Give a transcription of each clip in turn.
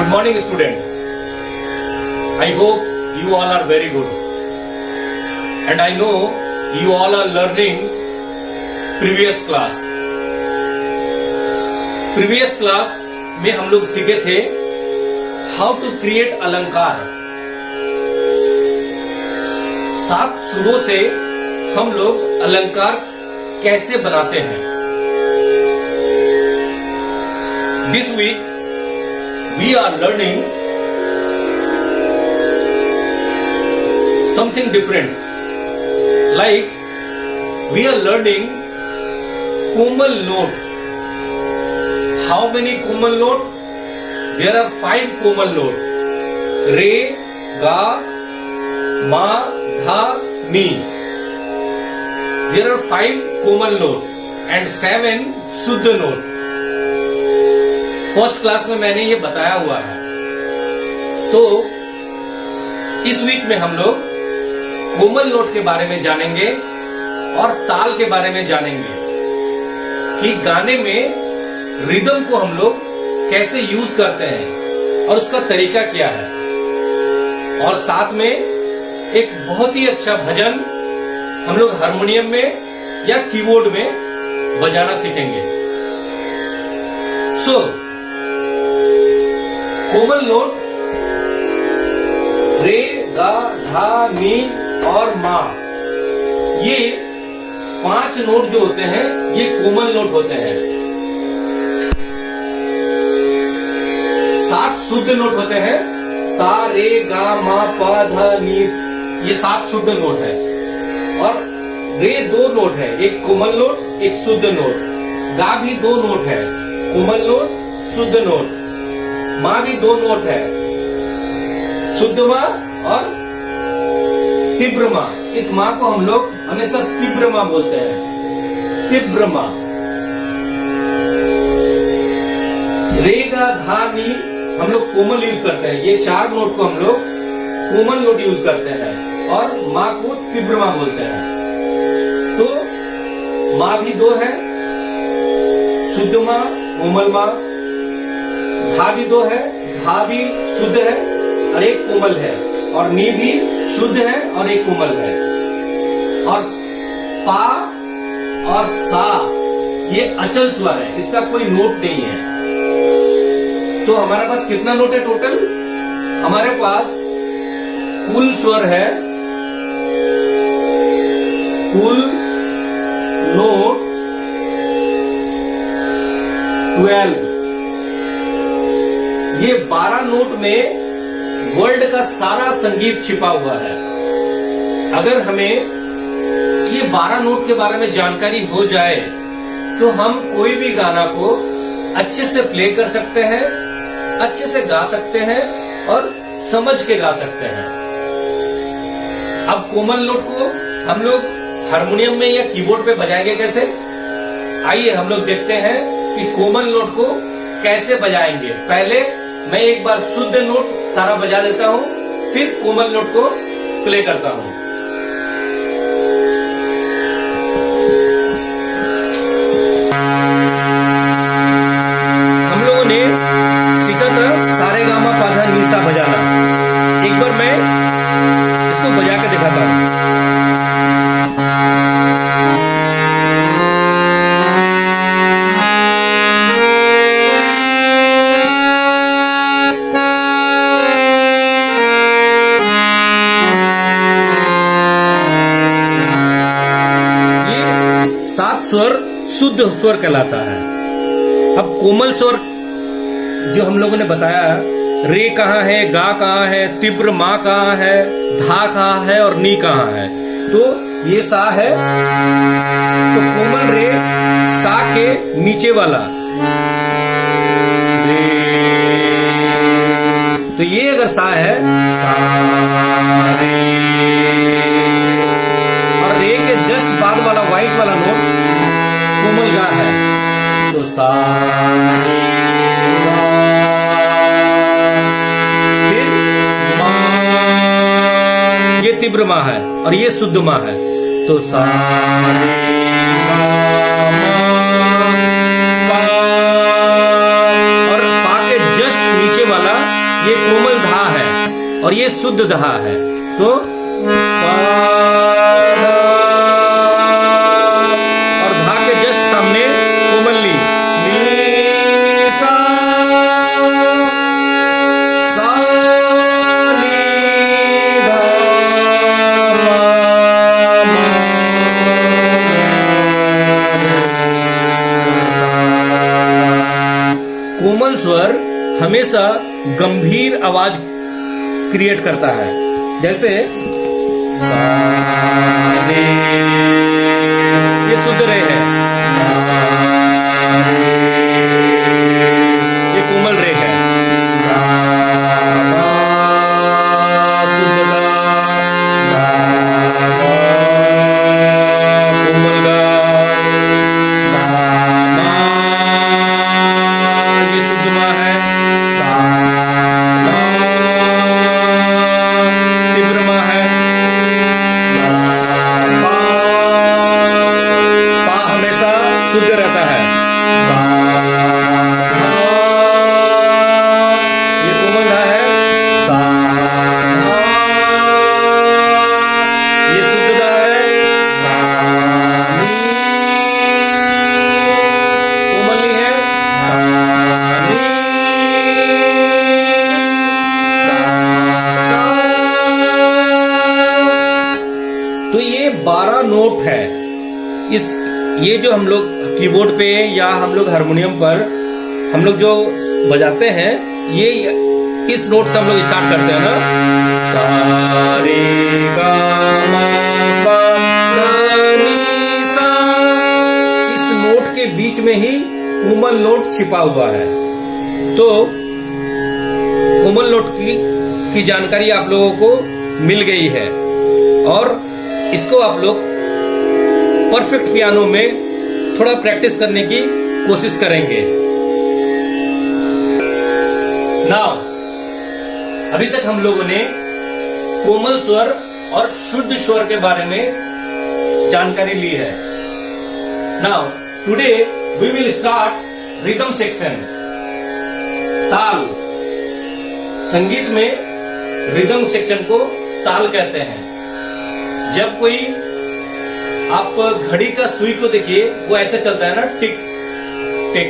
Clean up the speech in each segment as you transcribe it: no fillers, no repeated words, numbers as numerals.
Good morning, student. I hope you all are very good. And I know you all are learning previous class. Previous class में हम लोग सीखे थे how to create अलंकार। 7 सुरों से हम लोग अलंकार कैसे बनाते हैं। This week we are learning something different. Like we are learning Komal note. How many Komal note? There are 5 Komal note. Re, Ga, Ma, Dha, Mi. There are 5 Komal note and 7 Shuddha note. First class में मैंने ये बताया हुआ है। तो इस week में हम लोग कोमल नोट के बारे में जानेंगे और ताल के बारे में जानेंगे कि गाने में रिदम को हम लोग कैसे यूज करते हैं और उसका तरीका क्या है। और साथ में एक बहुत ही अच्छा भजन हम लोग हारमोनियम में या कीबोर्ड में बजाना सीखेंगे। सो कोमल नोट रे, गा, धा, मी और मा, ये 5 नोट जो होते हैं ये कोमल नोट होते हैं। 7 शुद्ध नोट होते हैं। सा, रे, गा, मा, पा, धा, नी, ये 7 शुद्ध नोट है। और रे 2 नोट है, एक कोमल नोट एक शुद्ध नोट। गा भी 2 नोट है, कोमल नोट शुद्ध नोट। माँ भी 2 नोट है, शुद्ध माँ और तीव्र माँ। इस माँ को हम लोग हमेशा तीव्र माँ बोलते हैं, तीव्र माँ। रे, गा, धा, नी हम लोग कोमल यूज करते हैं। ये 4 नोट को हम लोग कोमल नोट यूज करते हैं और माँ को तीव्र माँ बोलते हैं। तो माँ भी 2 है, शुद्ध माँ, कोमल माँ। धा भी 2 है, धा भी शुद्ध है और एक कोमल है। और नी भी शुद्ध है और एक कोमल है। और पा और सा ये अचल स्वर है, इसका कोई नोट नहीं है। तो हमारे पास कितना नोट है टोटल? हमारे पास कुल स्वर है, कुल नोट 12। ये 12 नोट में वर्ल्ड का सारा संगीत छिपा हुआ है। अगर हमें ये 12 नोट के बारे में जानकारी हो जाए तो हम कोई भी गाना को अच्छे से प्ले कर सकते हैं, अच्छे से गा सकते हैं और समझ के गा सकते हैं। अब कोमल नोट को हम लोग हारमोनियम में या कीबोर्ड पे बजाएंगे कैसे? आइए हम लोग देखते हैं कि कोमल नोट को कैसे बजाएंगे। पहले मैं एक बार शुद्ध नोट सारा बजा देता हूँ, फिर कोमल नोट को प्ले करता हूँ। हम लोगों ने सीखा था सारे गामा पाधा नीसा बजाना। एक बार मैं इसको बजा के दिखाता हूँ। स्वर शुद्ध स्वर कहलाता है। अब कोमल स्वर जो हम लोगों ने बताया, रे कहाँ है, गा कहाँ है, तीव्र माँ कहाँ है, धा कहाँ है और नी कहाँ है। तो ये सा है, तो कोमल रे सा के नीचे वाला रे। तो ये अगर सा है, सा रे, और रे के जस्ट बाद वाला व्हाइट वाला नोट कोमल गा है, तो सा रे गा, फिर मा, ये तीव्र माँ है और ये शुद्ध माँ है। तो सा रे गा मा पा, और पा के जस्ट नीचे वाला और ये शुद्ध धा है। तो और धा के जस्ट सामने कोमल ली, कोमल स्वर हमेशा गंभीर आवाज क्रिएट करता है। जैसे सा रे, ये शुद्ध रे है, ये कोमल रे है। सा शुद्ध गा, कोमल गा, सा ये शुद्ध मा है, तीव्र मा है, पा हमेशा शुद्ध रहता है। ये कोमल धा है, ये शुद्ध धा है, कोमल नी है, तो ये 12 नोट है। ये जो हम लोग कीबोर्ड पे या हम लोग हारमोनियम पर हम लोग जो बजाते हैं, ये इस नोट से हम लोग स्टार्ट करते हैं ना, सा रे गा मा पा धा नी सा। इस नोट के बीच में ही कोमल नोट छिपा हुआ है। तो कोमल नोट की जानकारी आप लोगों को मिल गई है और इसको आप लोग परफेक्ट पियानो में थोड़ा प्रैक्टिस करने की कोशिश करेंगे। नाउ अभी तक हम लोगों ने कोमल स्वर और शुद्ध स्वर के बारे में जानकारी ली है। Now today we will start rhythm section. ताल, संगीत में रिदम सेक्शन को ताल कहते हैं। जब कोई आप घड़ी का सुई को देखिए, वो ऐसे चलता है ना, टिक टिक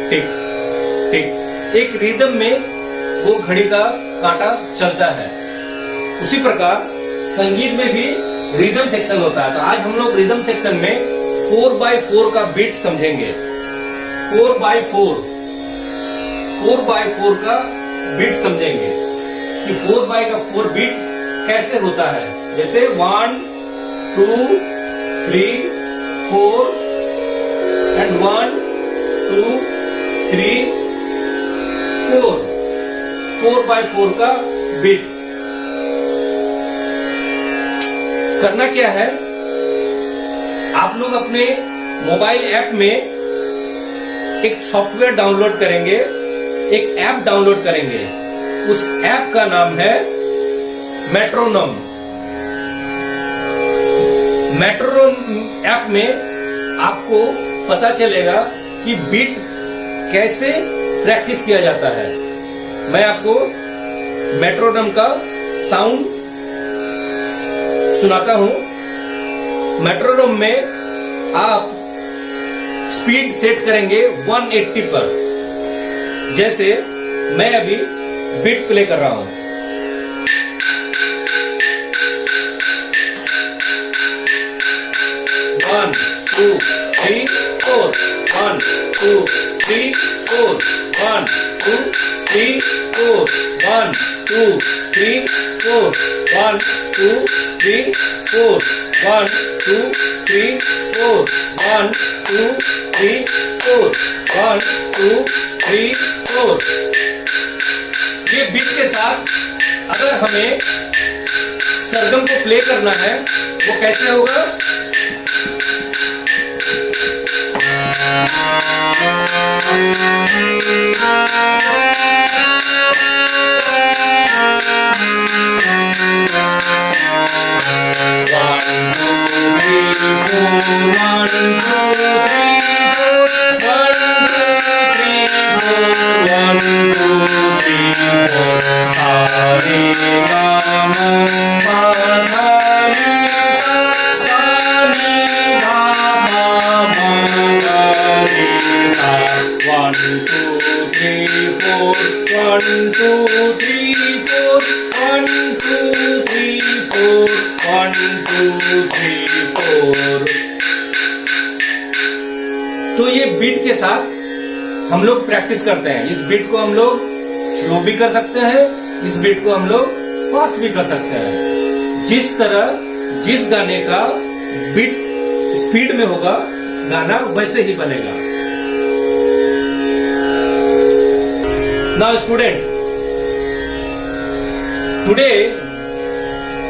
टिक टिक, एक रिदम में वो घड़ी का कांटा चलता है। उसी प्रकार संगीत में भी रिदम सेक्शन होता है। तो आज हम लोग रिदम सेक्शन में 4x4 का बीट समझेंगे। 4x4 का बीट समझेंगे कि 4x4 बीट कैसे होता है। जैसे 1 2 3 4 एंड 1 2 3 4, 4x4 का बीट। करना क्या है, आप लोग अपने मोबाइल ऐप में एक सॉफ्टवेयर डाउनलोड करेंगे, एक ऐप डाउनलोड करेंगे। उस ऐप का नाम है मेट्रोनोम। मेट्रोनोम ऐप में आपको पता चलेगा कि बीट कैसे प्रैक्टिस किया जाता है। मैं आपको मेट्रोनोम का साउंड सुनाता हूं। मेट्रोनोम में आप स्पीड सेट करेंगे 180 पर। जैसे मैं अभी बीट प्ले कर रहा हूं। 1 2 3 4 1 2 3 4 1 2 3 4 1 2 3 4 1 2 3 4 1 2 3 4 1 2 3 4 1 2 3 4। ये बीट के साथ अगर हमें सरगम को प्ले करना है, वो कैसे होगा? रे गा मा पा धा नी सा सा नी धा पा मा गा रे सा 1 2 3 4 1 2 3 4 1 2 3 4 1 2 3 4। तो ये बीट के साथ हम लोग प्रैक्टिस करते हैं। इस बीट को हम लोग स्लो भी कर सकते हैं, इस बीट को हम लोग फास्ट भी कर सकते हैं। जिस तरह जिस गाने का बीट स्पीड में होगा गाना वैसे ही बनेगा। Now student, today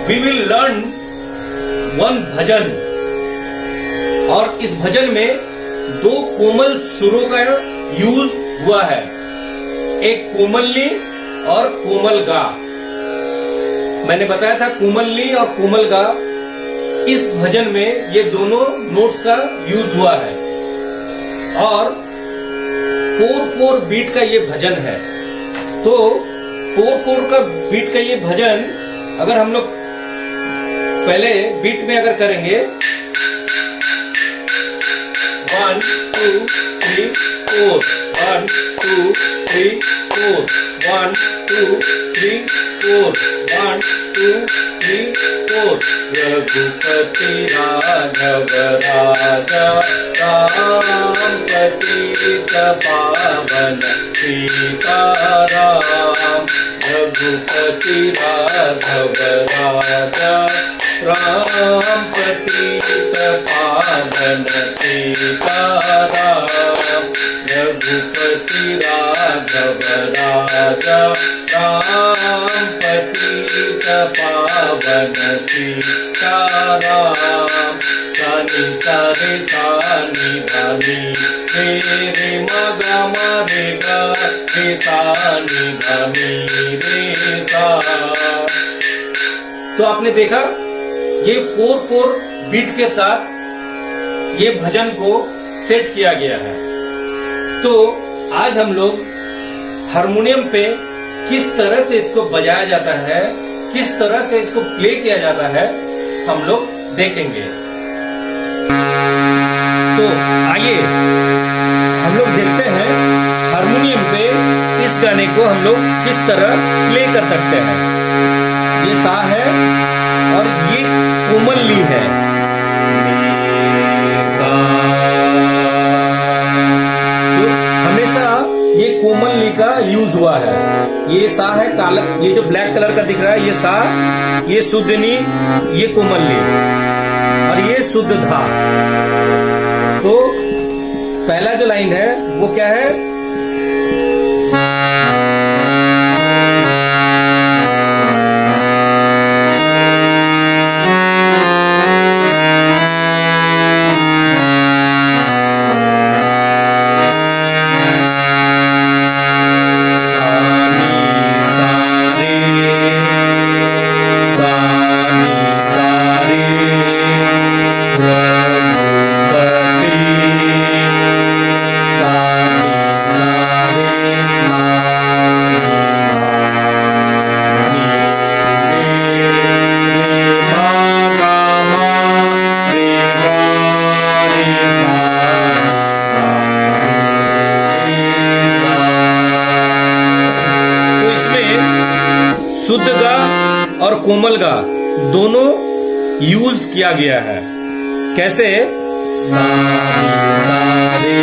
we will learn one bhajan, और इस भजन में 2 कोमल सुरों का यूज हुआ है, एक कोमल ली और कोमल गा। मैंने बताया था कोमल ली और कोमल गा, इस भजन में ये दोनों नोट्स का यूज हुआ है, और 4/4 बीट का ये भजन है। तो 4/4 का बीट का ये भजन अगर हम लोग पहले बीट में अगर करेंगे 1 2 3 4 1 2 3 4 1 2 3 4 1 2 3 4। रघुपति राघव राजा राम पतित पावन सीताराम। रघुपति राघव राजा राम पतित पावन सीताराम। रघुपति राघव राजा राम पतित पावन सीताराम। सानी सारे सानी धानी रे रे मगा रे गा रे सानी धानी रे सा। तो आपने देखा ये 4/4 बीट के साथ ये भजन को सेट किया गया है। तो आज हम लोग हारमोनियम पे किस तरह से इसको बजाया जाता है, किस तरह से इसको प्ले किया जाता है, हम लोग देखेंगे। तो आइए हम लोग देखते हैं हारमोनियम पे इस गाने को हम लोग किस तरह प्ले कर सकते हैं। ये सा है और ये कोमल ली है। तो हमेशा ये कोमल ली का यूज हुआ है। ये सा है काला, ये जो ब्लैक कलर का दिख रहा है ये सा, ये शुद्ध नी, ये कोमल ली और ये शुद्ध धा। तो पहला जो लाइन है वो क्या है, शुद्ध गा और कोमल गा दोनों यूज किया गया है। कैसे, सा रे सा रे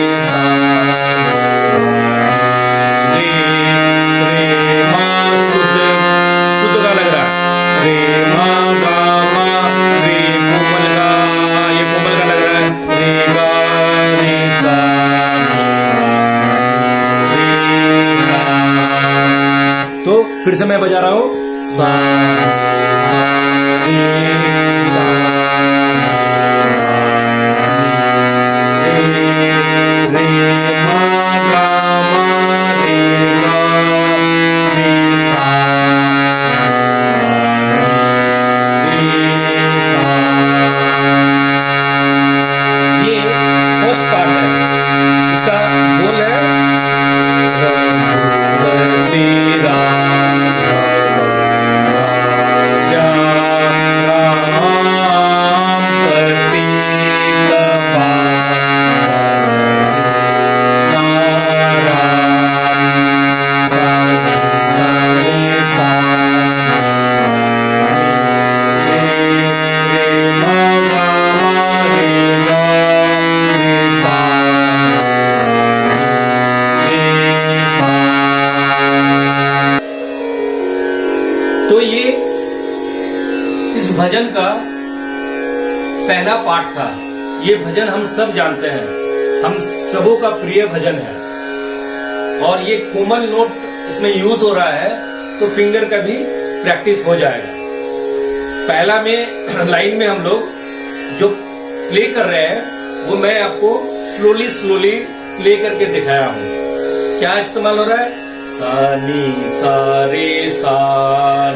मा, शुद्ध गा लग रहा है, रे मा गा मा, रे कोमल गा, ये कोमल गा लग रहा है, रे गा रे सा रे सा। तो फिर से मैं बजा रहा हूं, सा रे सा रे मा गा मा, रे गा रे सा रे सा। ये फर्स्ट पार्ट है, इसका बोल है रघुपति राघव तो ये इस भजन का पहला पाठ था। ये भजन हम सब जानते हैं, हम सबों का प्रिय भजन है, और ये कोमल नोट इसमें यूज हो रहा है, तो फिंगर का भी प्रैक्टिस हो जाएगा। पहला में लाइन में हम लोग जो प्ले कर रहे हैं वो मैं आपको स्लोली प्ले करके दिखाया हूं। क्या इस्तेमाल हो रहा है? सा नी सा रे सा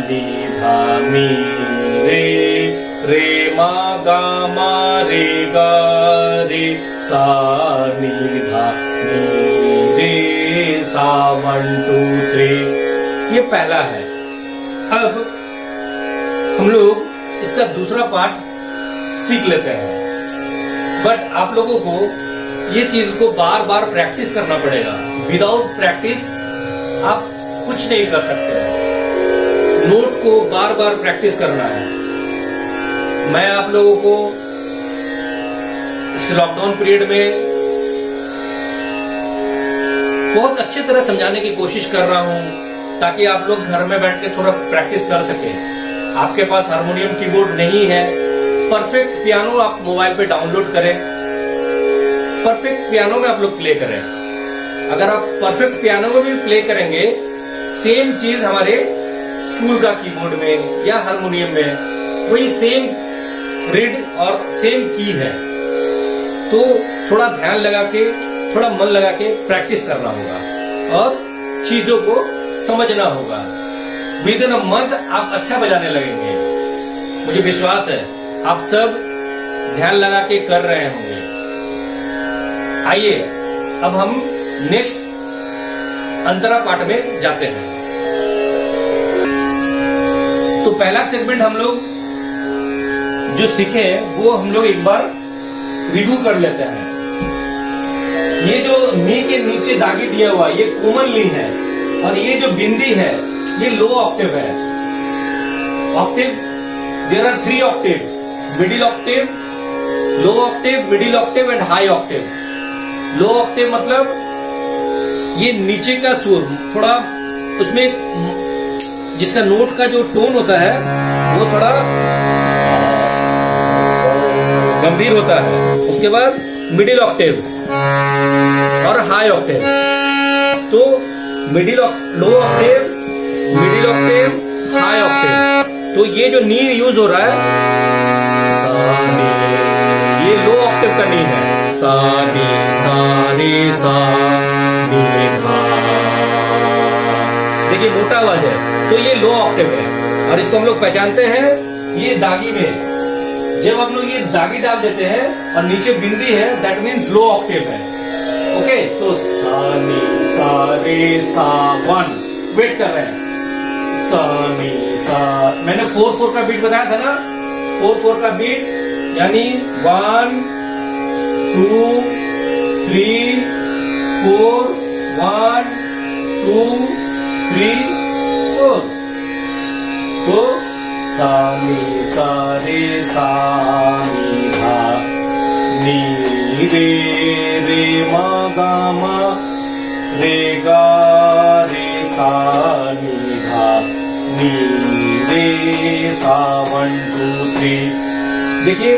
नी धा नी रे मा गा मा रे गा रे सा नी धा नी रे सा 1 2 3। ये पहला है। अब हम लोग इसका दूसरा पार्ट सीख लेते हैं, बट आप लोगों को ये चीज को बार बार प्रैक्टिस करना पड़ेगा। विदाउट प्रैक्टिस आप कुछ नहीं कर सकते। नोट को बार बार प्रैक्टिस करना है। मैं आप लोगों को इस लॉकडाउन पीरियड में बहुत अच्छी तरह समझाने की कोशिश कर रहा हूं, ताकि आप लोग घर में बैठ के थोड़ा प्रैक्टिस कर सके। आपके पास हारमोनियम कीबोर्ड नहीं है, परफेक्ट पियानो आप मोबाइल पे डाउनलोड करें, परफेक्ट पियानो में आप लोग प्ले करें। अगर आप परफेक्ट पियानो में भी प्ले करेंगे, सेम चीज हमारे स्कूल का कीबोर्ड में या हारमोनियम में वही सेम रीड और सेम की है। तो थोड़ा ध्यान लगा के, थोड़ा मन लगा के प्रैक्टिस करना होगा और चीजों को समझना होगा। विद इन अ मंथ आप अच्छा बजाने लगेंगे, मुझे विश्वास है। आप सब ध्यान लगा के कर रहे होंगे। आइए अब हम नेक्स्ट अंतरा पाठ में जाते हैं। तो पहला सेगमेंट हम लोग जो सीखे वो हम लोग एक बार रिव्यू कर लेते हैं। ये जो नी के नीचे दागी दिया हुआ ये कोमल नी है, और ये जो बिंदी है ये लो ऑक्टेव है। Octave there are 3 octave: middle octave, low octave, middle octave and high octave. Low octave मतलब ये नीचे का सुर, थोड़ा उसमें जिसका नोट का जो टोन होता है वो थोड़ा गंभीर होता है। उसके बाद मिडिल ऑक्टेव और हाई ऑक्टेव। तो low octave, middle octave, high octave. तो ये जो नी यूज हो रहा है ये लो ऑक्टेव का नी है। सा नी सा रे सा नी धा। देखिए मोटा आवाज है, तो ये लो ऑक्टेव है, और इसको हम लोग पहचानते हैं ये दागी में। जब हम लोग ये दागी डाल देते हैं और नीचे बिंदी है, दैट मीन्स लो ऑक्टेव है। ओके, तो सा नी सा रे सा 1 वेट कर रहे हैं। सा नी सा, मैंने 4/4 का बीट बताया था ना, 4/4 का बीट यानी 1 2 3 4 1 2 3 4। तो सा नी सा रे सा नी धा नी रे मा गा मा रे गा रे सा नी धा नी रे सा 1 2 3। देखिए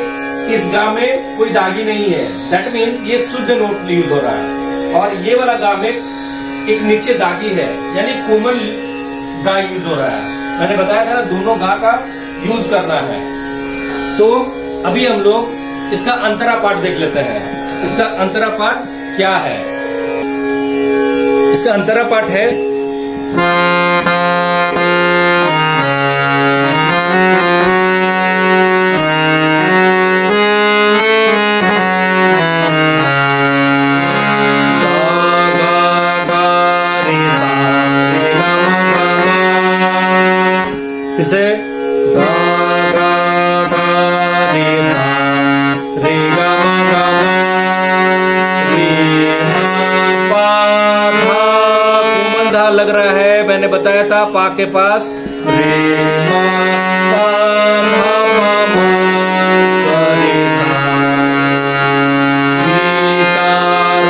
इस गा में कोई दागी नहीं है, दैट मीन्स ये शुद्ध नोट यूज हो रहा है। और ये वाला गा में एक नीचे दागी है, यानी कोमल गा यूज हो रहा है। मैंने बताया था दोनों गा का यूज करना है। तो अभी हम लोग इसका अंतरा पाठ देख लेते हैं। इसका अंतरा पाठ क्या है? इसका अंतरा पाठ है से गा गा गा रे सा रे गा गा रे पा धा। कोमल धा लग रहा है, मैंने बताया था पा के पास रे मा पा धा पा मा रे सा। सीताराम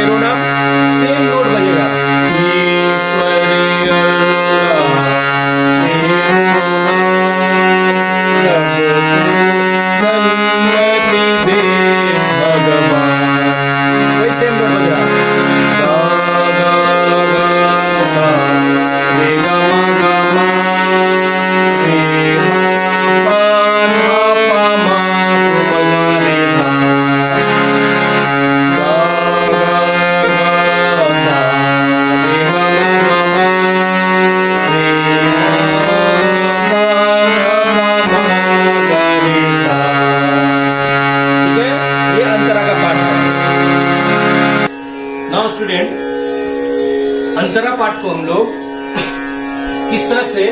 तेरो नाम, सेम नोट बजेगा। ईश्वरी अल्लाह, सन्मति दे भगवान, वही सेम नोट बज रहा। स्टूडेंट, अंतरा पाठ को हम लोग किस तरह से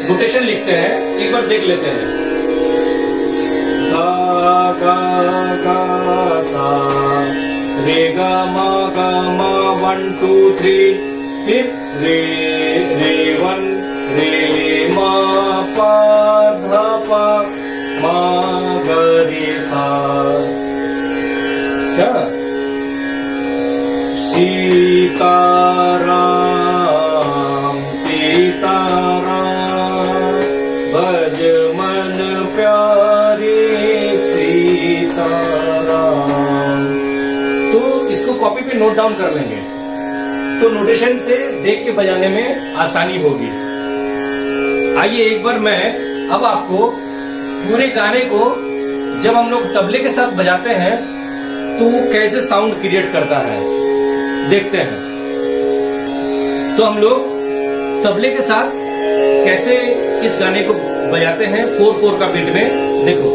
नोटेशन लिखते हैं एक बार देख लेते हैं। गा गा सा रे गा मा 1 2 3 फिर रे रे 1 रे मा पा धा पा मा ग रे सा। क्या सीताराम सीताराम भज मन प्यारे सीताराम। तो इसको कॉपी पे नोट डाउन कर लेंगे तो नोटेशन से देख के बजाने में आसानी होगी। आइए एक बार मैं अब आपको पूरे गाने को जब हम लोग तबले के साथ बजाते हैं तो वो कैसे साउंड क्रिएट करता है देखते हैं। तो हम लोग तबले के साथ कैसे इस गाने को बजाते हैं 4/4 का बीट में, देखो।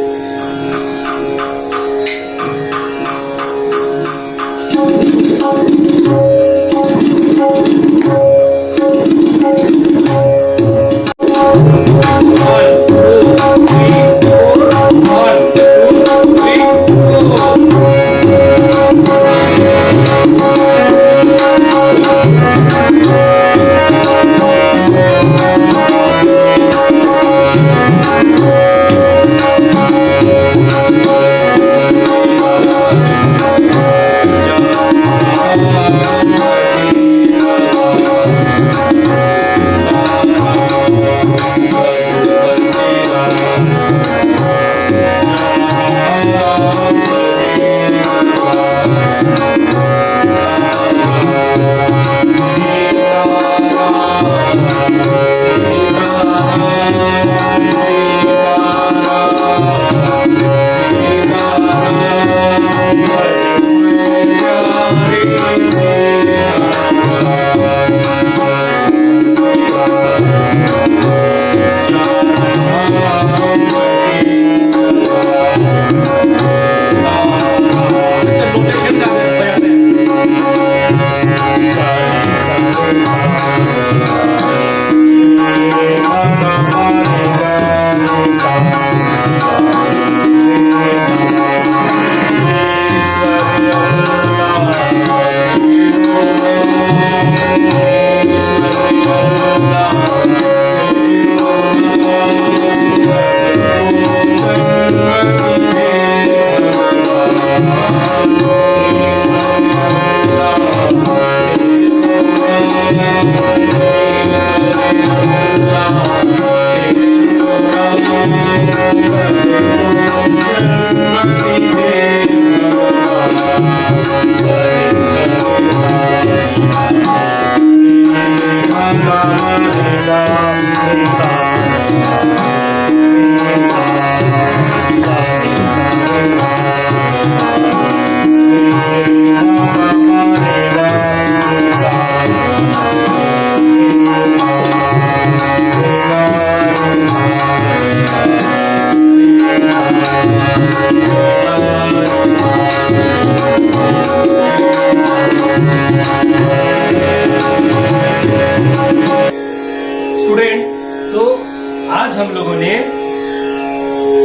आज हम लोगों ने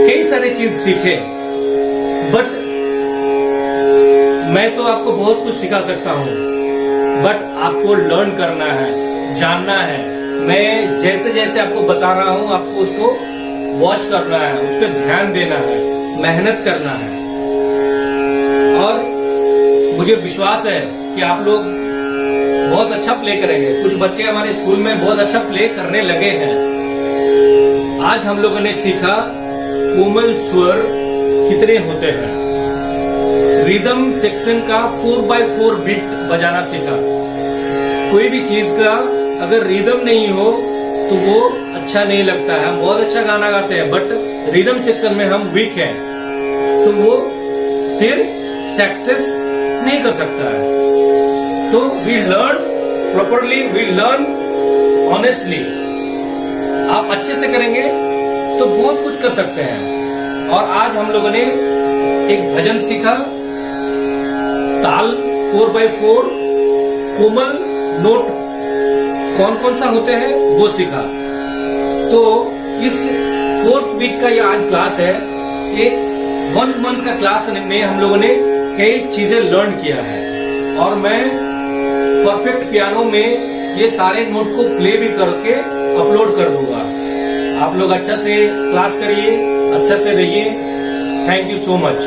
कई सारे चीज सीखे, बट मैं तो आपको बहुत कुछ सिखा सकता हूँ, बट आपको लर्न करना है, जानना है। मैं जैसे जैसे आपको बता रहा हूँ आपको उसको वॉच करना है, उस पर ध्यान देना है, मेहनत करना है। और मुझे विश्वास है कि आप लोग बहुत अच्छा प्ले करेंगे। कुछ बच्चे हमारे स्कूल में बहुत अच्छा प्ले करने लगे हैं। आज हम लोगों ने सीखा कोमल स्वर कितने होते हैं, रिदम सेक्शन का 4x4 बीट बजाना सीखा। कोई भी चीज का अगर रिदम नहीं हो तो वो अच्छा नहीं लगता है। हम बहुत अच्छा गाना गाते हैं बट रिदम सेक्शन में हम वीक हैं तो वो फिर सक्सेस नहीं कर सकता है। तो we learn properly, we learn honestly. आप अच्छे से करेंगे तो बहुत कुछ कर सकते हैं। और आज हम लोगों ने एक भजन सीखा, ताल 4x4 कोमल नोट कौन कौन सा होते हैं वो सीखा। तो इस 4th वीक का ये आज क्लास है। एक 1 मंथ का क्लास में हम लोगों ने कई चीजें लर्न किया है और मैं परफेक्ट पियानो में ये सारे नोट को प्ले भी करके अपलोड कर दूंगा। आप लोग अच्छा से क्लास करिए, अच्छा से रहिए। Thank you so much.